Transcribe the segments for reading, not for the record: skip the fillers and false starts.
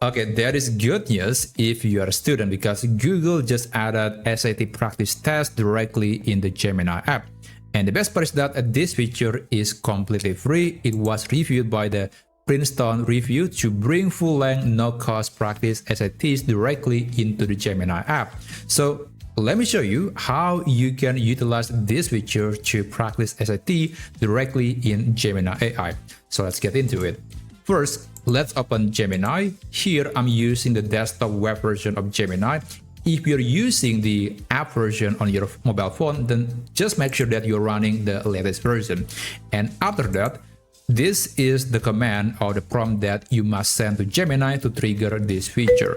Okay, that is good news if you are a student, because Google just added SAT practice test directly in the Gemini app. And the best part is that this feature is completely free. It was reviewed by the Princeton review to bring full-length, no-cost practice SATs directly into the Gemini app. So let me show you how you can utilize this feature to practice SAT directly in Gemini AI. So let's get into it. First, let's open Gemini. Here, I'm using the desktop web version of Gemini. If you're using the app version on your mobile phone, then just make sure that you're running the latest version. And after that, this is the command or the prompt that you must send to Gemini to trigger this feature.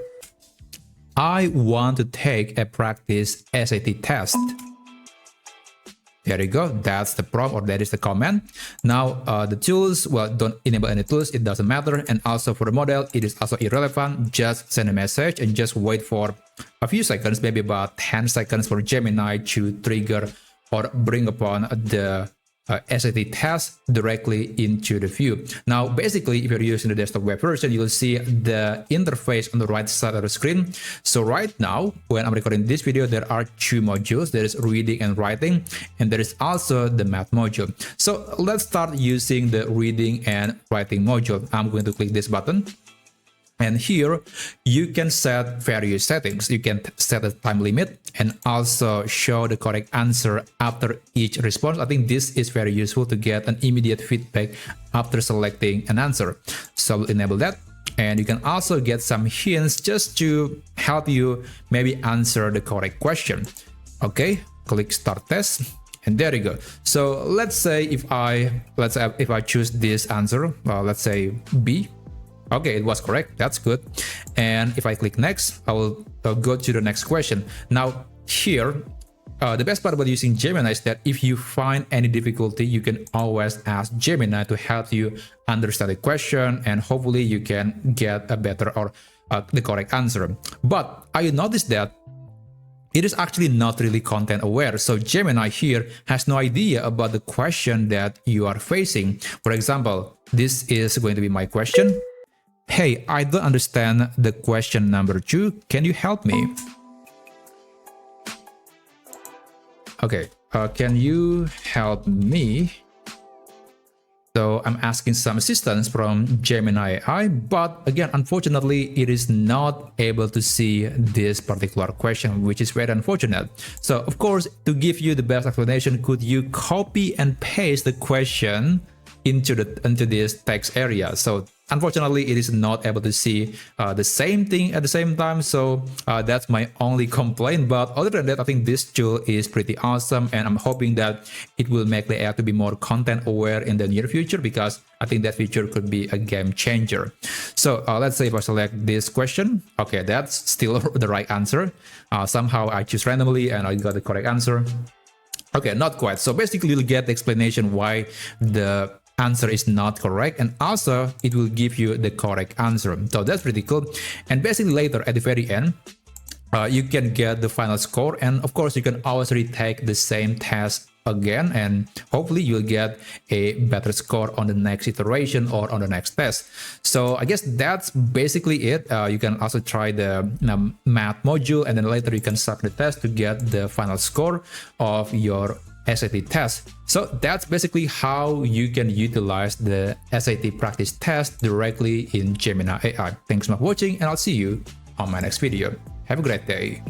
I want to take a practice SAT test. There you go. That's the prompt, or that is the command. Now, the tools, well, don't enable any tools. It doesn't matter. And also for the model, it is also irrelevant. Just send a message and just wait for a few seconds, maybe about 10 seconds for Gemini to trigger or bring upon the SAT test directly into the view. Now, basically, if you're using the desktop web version, you'll see the interface on the right side of the screen. So right now, when I'm recording this video, there are two modules. There is reading and writing, and there is also the math module. So let's start using the reading and writing module. I'm going to click this button. And here you can set various settings. You can set a time limit and also show the correct answer after each response. I think this is very useful to get an immediate feedback after selecting an answer. So we'll enable that. And you can also get some hints just to help you maybe answer the correct question. Okay, click start test. And there you go. So let's say if I choose this answer, let's say B. Okay, it was correct. That's good. And if I click next, I will go to the next question. Now here, the best part about using Gemini is that if you find any difficulty, you can always ask Gemini to help you understand the question, and hopefully you can get a better or the correct answer. But I noticed that it is actually not really content aware. So Gemini here has no idea about the question that you are facing. For example, this is going to be my question. Hey, I don't understand the question number 2. Can you help me? Okay, can you help me? So I'm asking some assistance from Gemini AI, but again, unfortunately, it is not able to see this particular question, which is very unfortunate. So of course, to give you the best explanation, could you copy and paste the question into this text area? So unfortunately, it is not able to see the same thing at the same time. So that's my only complaint. But other than that, I think this tool is pretty awesome. And I'm hoping that it will make the AI to be more content aware in the near future, because I think that feature could be a game changer. So let's say if I select this question. Okay, that's still the right answer. Somehow I choose randomly and I got the correct answer. Okay, not quite. So basically, you'll get the explanation why the answer is not correct, and also it will give you the correct answer. So that's pretty cool. And basically later at the very end, you can get the final score, and of course you can always retake the same test again, and hopefully you'll get a better score on the next iteration or on the next test. So I guess that's basically it. You can also try the math module, and then later you can submit the test to get the final score of your SAT test. So that's basically how you can utilize the SAT practice test directly in Gemini AI. Thanks for watching, and I'll see you on my next video. Have a great day.